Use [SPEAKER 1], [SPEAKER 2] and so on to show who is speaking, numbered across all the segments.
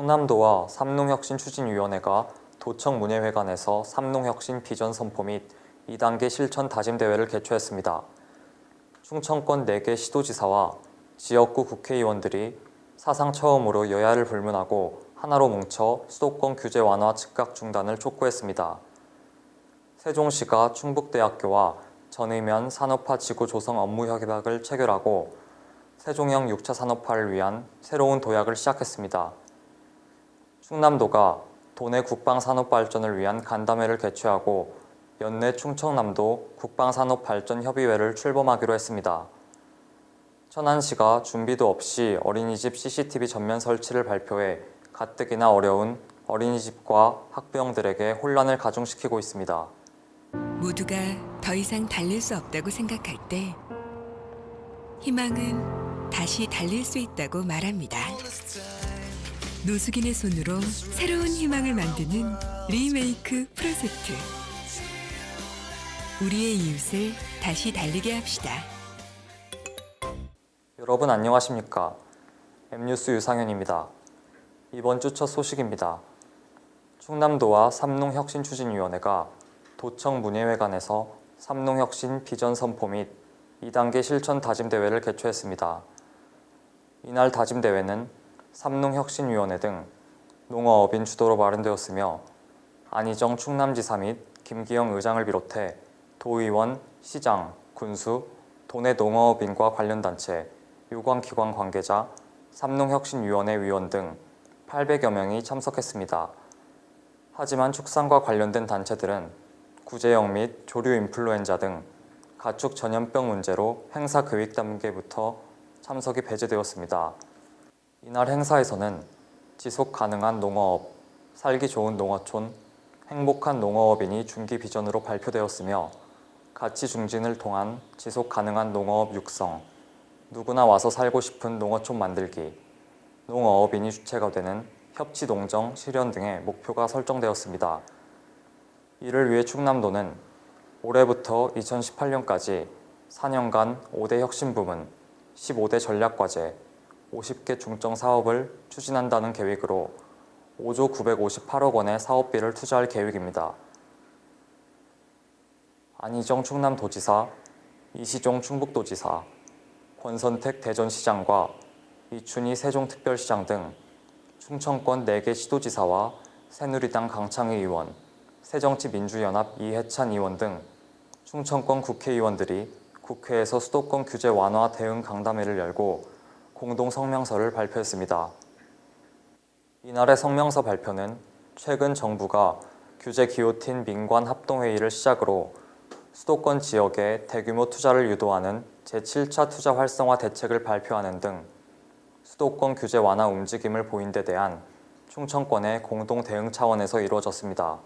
[SPEAKER 1] 충남도와 삼농혁신추진위원회가 도청 문예회관에서 삼농혁신 비전 선포 및 2단계 실천 다짐 대회를 개최했습니다. 충청권 4개 시도지사와 지역구 국회의원들이 사상 처음으로 여야를 불문하고 하나로 뭉쳐 수도권 규제 완화 즉각 중단을 촉구했습니다. 세종시가 충북대학교와 전의면 산업화 지구 조성 업무 협약을 체결하고 세종형 6차 산업화를 위한 새로운 도약을 시작했습니다. 충남도가 도내 국방산업 발전을 위한 간담회를 개최하고 연내 충청남도 국방산업발전협의회를 출범하기로 했습니다. 천안시가 준비도 없이 어린이집 CCTV 전면 설치를 발표해 가뜩이나 어려운 어린이집과 학부형들에게 혼란을 가중시키고 있습니다.
[SPEAKER 2] 모두가 더 이상 달릴 수 없다고 생각할 때 희망은 다시 달릴 수 있다고 말합니다. 노숙인의 손으로 새로운 희망을 만드는 리메이크 프로젝트. 우리의 이웃을 다시 달리게 합시다.
[SPEAKER 1] 여러분 안녕하십니까? M뉴스 유상현입니다. 이번 주 첫 소식입니다. 충남도와 삼농혁신추진위원회가 도청 문예회관에서 삼농혁신 비전 선포 및 2단계 실천 다짐 대회를 개최했습니다. 이날 다짐 대회는 삼농혁신위원회 등 농어업인 주도로 마련되었으며 안희정 충남지사 및 김기영 의장을 비롯해 도의원, 시장, 군수, 도내 농어업인과 관련 단체, 유관기관 관계자, 삼농혁신위원회 위원 등 800여 명이 참석했습니다. 하지만 축산과 관련된 단체들은 구제역 및 조류 인플루엔자 등 가축 전염병 문제로 행사 계획 단계부터 참석이 배제되었습니다. 이날 행사에서는 지속 가능한 농어업, 살기 좋은 농어촌, 행복한 농어업인이 중기 비전으로 발표되었으며 가치 중진을 통한 지속 가능한 농어업 육성, 누구나 와서 살고 싶은 농어촌 만들기, 농어업인이 주체가 되는 협치농정 실현 등의 목표가 설정되었습니다. 이를 위해 충남도는 올해부터 2018년까지 4년간 5대 혁신부문, 15대 전략과제, 50개 중점 사업을 추진한다는 계획으로 5조 958억 원의 사업비를 투자할 계획입니다. 안희정 충남도지사, 이시종 충북도지사, 권선택 대전시장과 이춘희 세종특별시장 등 충청권 4개 시도지사와 새누리당 강창희 의원, 새정치민주연합 이해찬 의원 등 충청권 국회의원들이 국회에서 수도권 규제 완화 대응 강담회를 열고 공동 성명서를 발표했습니다. 이날의 성명서 발표는 최근 정부가 규제 기호틴 민관 합동회의를 시작으로 수도권 지역에 대규모 투자를 유도하는 제7차 투자 활성화 대책을 발표하는 등 수도권 규제 완화 움직임을 보인 데 대한 충청권의 공동 대응 차원에서 이루어졌습니다.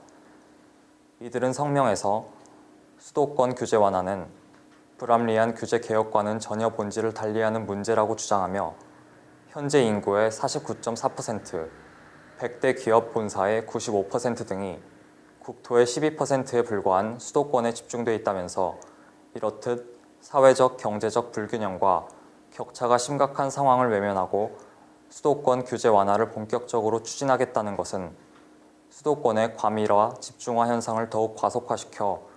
[SPEAKER 1] 이들은 성명에서 수도권 규제 완화는 불합리한 규제 개혁과는 전혀 본질을 달리하는 문제라고 주장하며 현재 인구의 49.4%, 100대 기업 본사의 95% 등이 국토의 12%에 불과한 수도권에 집중돼 있다면서 이렇듯 사회적, 경제적 불균형과 격차가 심각한 상황을 외면하고 수도권 규제 완화를 본격적으로 추진하겠다는 것은 수도권의 과밀화, 집중화 현상을 더욱 과속화시켜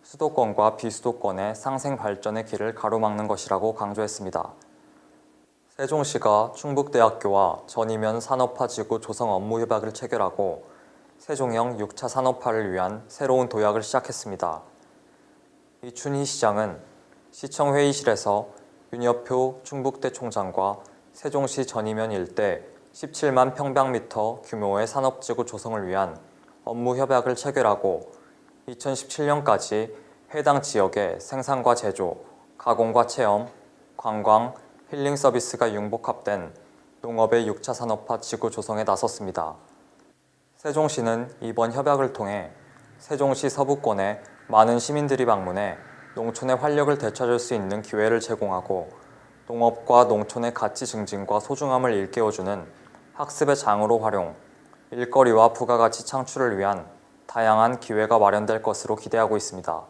[SPEAKER 1] 수도권과 비수도권의 상생 발전의 길을 가로막는 것이라고 강조했습니다. 세종시가 충북대학교와 전의면 산업화 지구 조성 업무 협약을 체결하고 세종형 6차 산업화를 위한 새로운 도약을 시작했습니다. 이춘희 시장은 시청 회의실에서 윤여표 충북대 총장과 세종시 전의면 일대 17만 평방미터 규모의 산업지구 조성을 위한 업무 협약을 체결하고 2017년까지 해당 지역의 생산과 제조, 가공과 체험, 관광, 힐링 서비스가 융복합된 농업의 6차 산업화 지구 조성에 나섰습니다. 세종시는 이번 협약을 통해 세종시 서부권에 많은 시민들이 방문해 농촌의 활력을 되찾을 수 있는 기회를 제공하고 농업과 농촌의 가치 증진과 소중함을 일깨워주는 학습의 장으로 활용, 일거리와 부가가치 창출을 위한 다양한 기회가 마련될 것으로 기대하고 있습니다.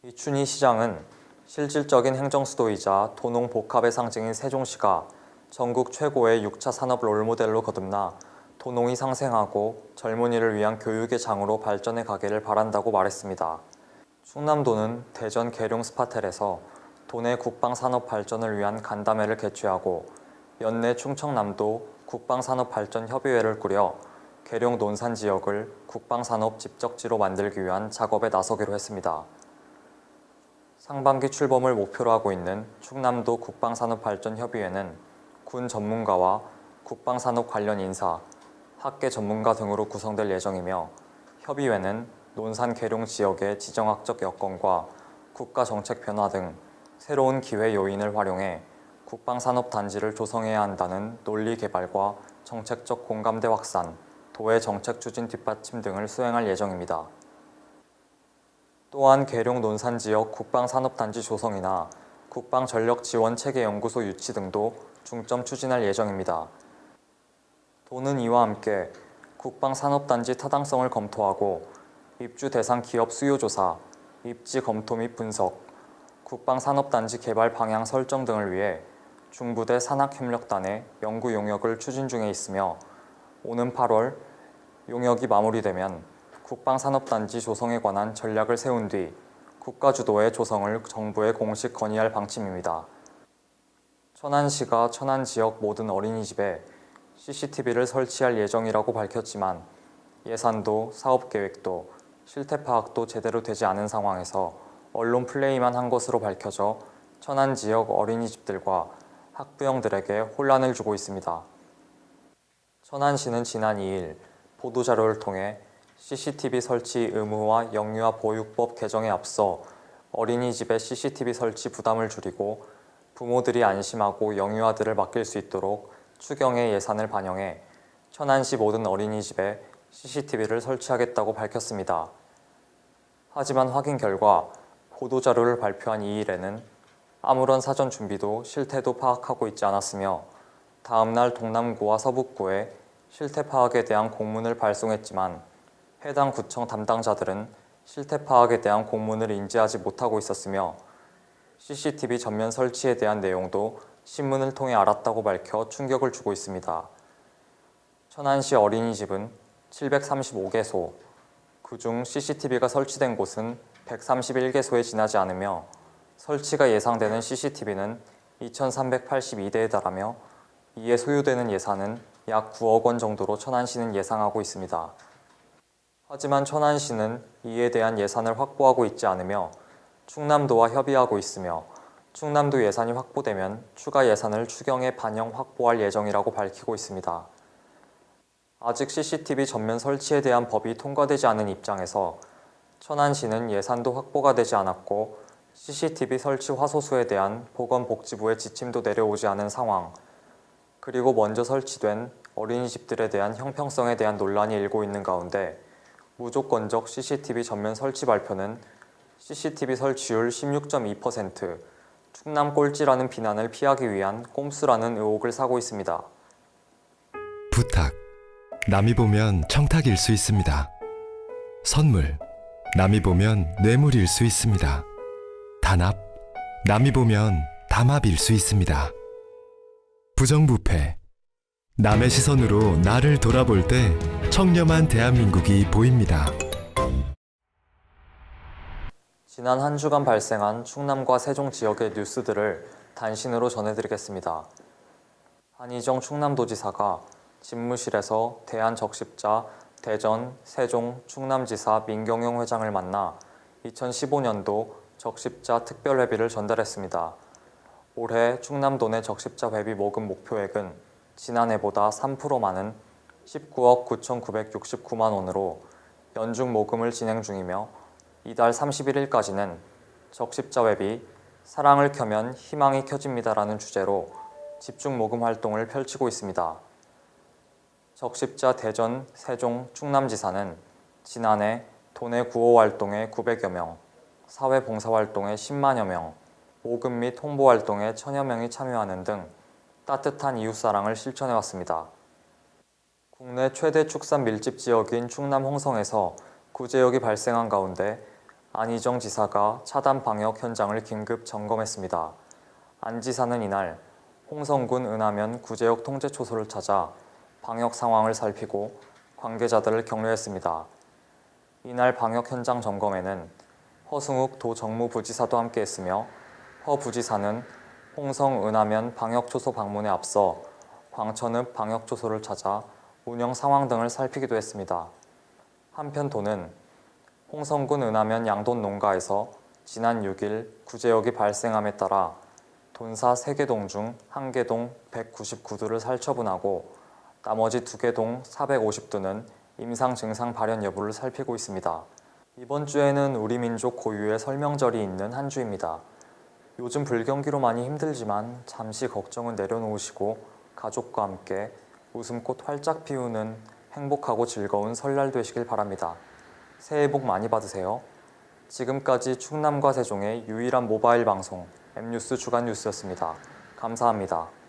[SPEAKER 1] 이춘희 시장은 실질적인 행정수도이자 도농복합의 상징인 세종시가 전국 최고의 6차 산업 롤모델로 거듭나 도농이 상생하고 젊은이를 위한 교육의 장으로 발전해 가기를 바란다고 말했습니다. 충남도는 대전 계룡 스파텔에서 도내 국방산업 발전을 위한 간담회를 개최하고 연내 충청남도 국방산업발전협의회를 꾸려 계룡 논산 지역을 국방산업 집적지로 만들기 위한 작업에 나서기로 했습니다. 상반기 출범을 목표로 하고 있는 충남도 국방산업발전협의회는 군 전문가와 국방산업 관련 인사, 학계 전문가 등으로 구성될 예정이며 협의회는 논산 계룡 지역의 지정학적 여건과 국가정책 변화 등 새로운 기회 요인을 활용해 국방산업단지를 조성해야 한다는 논리 개발과 정책적 공감대 확산, 도의 정책 추진 뒷받침 등을 수행할 예정입니다. 또한 계룡 논산 지역 국방산업단지 조성이나 국방전력지원체계연구소 유치 등도 중점 추진할 예정입니다. 도는 이와 함께 국방산업단지 타당성을 검토하고 입주 대상 기업 수요 조사, 입지 검토 및 분석, 국방산업단지 개발 방향 설정 등을 위해 중부대 산학협력단의 연구 용역을 추진 중에 있으며 오는 8월 용역이 마무리되면 국방산업단지 조성에 관한 전략을 세운 뒤 국가주도의 조성을 정부에 공식 건의할 방침입니다. 천안시가 천안 지역 모든 어린이집에 CCTV를 설치할 예정이라고 밝혔지만 예산도 사업계획도 실태 파악도 제대로 되지 않은 상황에서 언론 플레이만 한 것으로 밝혀져 천안 지역 어린이집들과 학부형들에게 혼란을 주고 있습니다. 천안시는 지난 2일 보도자료를 통해 CCTV 설치 의무화 영유아 보육법 개정에 앞서 어린이집의 CCTV 설치 부담을 줄이고 부모들이 안심하고 영유아들을 맡길 수 있도록 추경의 예산을 반영해 천안시 모든 어린이집에 CCTV를 설치하겠다고 밝혔습니다. 하지만 확인 결과 보도자료를 발표한 2일에는 아무런 사전 준비도 실태도 파악하고 있지 않았으며 다음날 동남구와 서북구에 실태 파악에 대한 공문을 발송했지만 해당 구청 담당자들은 실태 파악에 대한 공문을 인지하지 못하고 있었으며 CCTV 전면 설치에 대한 내용도 신문을 통해 알았다고 밝혀 충격을 주고 있습니다. 천안시 어린이집은 735개소, 그중 CCTV가 설치된 곳은 131개소에 지나지 않으며 설치가 예상되는 CCTV는 2,382대에 달하며 이에 소요되는 예산은 약 9억 원 정도로 천안시는 예상하고 있습니다. 하지만 천안시는 이에 대한 예산을 확보하고 있지 않으며 충남도와 협의하고 있으며 충남도 예산이 확보되면 추가 예산을 추경에 반영 확보할 예정이라고 밝히고 있습니다. 아직 CCTV 전면 설치에 대한 법이 통과되지 않은 입장에서 천안시는 예산도 확보가 되지 않았고 CCTV 설치 화소수에 대한 보건복지부의 지침도 내려오지 않은 상황, 그리고 먼저 설치된 어린이집들에 대한 형평성에 대한 논란이 일고 있는 가운데 무조건적 CCTV 전면 설치 발표는 CCTV 설치율 16.2%, 충남 꼴찌라는 비난을 피하기 위한 꼼수라는 의혹을 사고 있습니다.
[SPEAKER 3] 부탁. 남이 보면 청탁일 수 있습니다. 선물. 남이 보면 뇌물일 수 있습니다. 단합. 남이 보면 담합일 수 있습니다. 부정부패. 남의 시선으로 나를 돌아볼 때 청렴한 대한민국이 보입니다.
[SPEAKER 1] 지난 한 주간 발생한 충남과 세종 지역의 뉴스들을 단신으로 전해드리겠습니다. 한희정 충남도지사가 집무실에서 대한적십자 대전, 세종, 충남지사 민경용 회장을 만나 2015년도 적십자 특별회비를 전달했습니다. 올해 충남도 내 적십자 회비 모금 목표액은 지난해보다 3% 많은 19억 9,969만 원으로 연중 모금을 진행 중이며 이달 31일까지는 적십자 회비 사랑을 켜면 희망이 켜집니다라는 주제로 집중 모금 활동을 펼치고 있습니다. 적십자 대전, 세종, 충남지사는 지난해 도내 구호 활동에 900여 명, 사회 봉사 활동에 10만여 명, 모금 및 홍보 활동에 1000여 명이 참여하는 등 따뜻한 이웃사랑을 실천해왔습니다. 국내 최대 축산 밀집 지역인 충남 홍성에서 구제역이 발생한 가운데 안희정 지사가 차단 방역 현장을 긴급 점검했습니다. 안 지사는 이날 홍성군 은하면 구제역 통제초소를 찾아 방역 상황을 살피고 관계자들을 격려했습니다. 이날 방역 현장 점검에는 허승욱 도 정무부지사도 함께했으며 허 부지사는 홍성 은하면 방역초소 방문에 앞서 광천읍 방역초소를 찾아 운영 상황 등을 살피기도 했습니다. 한편 도는 홍성군 은하면 양돈 농가에서 지난 6일 구제역이 발생함에 따라 돈사 3개 동 중 1개 동 199두를 살처분하고 나머지 2개 동 450두는 임상 증상 발현 여부를 살피고 있습니다. 이번 주에는 우리 민족 고유의 설명절이 있는 한 주입니다. 요즘 불경기로 많이 힘들지만 잠시 걱정은 내려놓으시고 가족과 함께 웃음꽃 활짝 피우는 행복하고 즐거운 설날 되시길 바랍니다. 새해 복 많이 받으세요. 지금까지 충남과 세종의 유일한 모바일 방송 M뉴스 주간 뉴스였습니다. 감사합니다.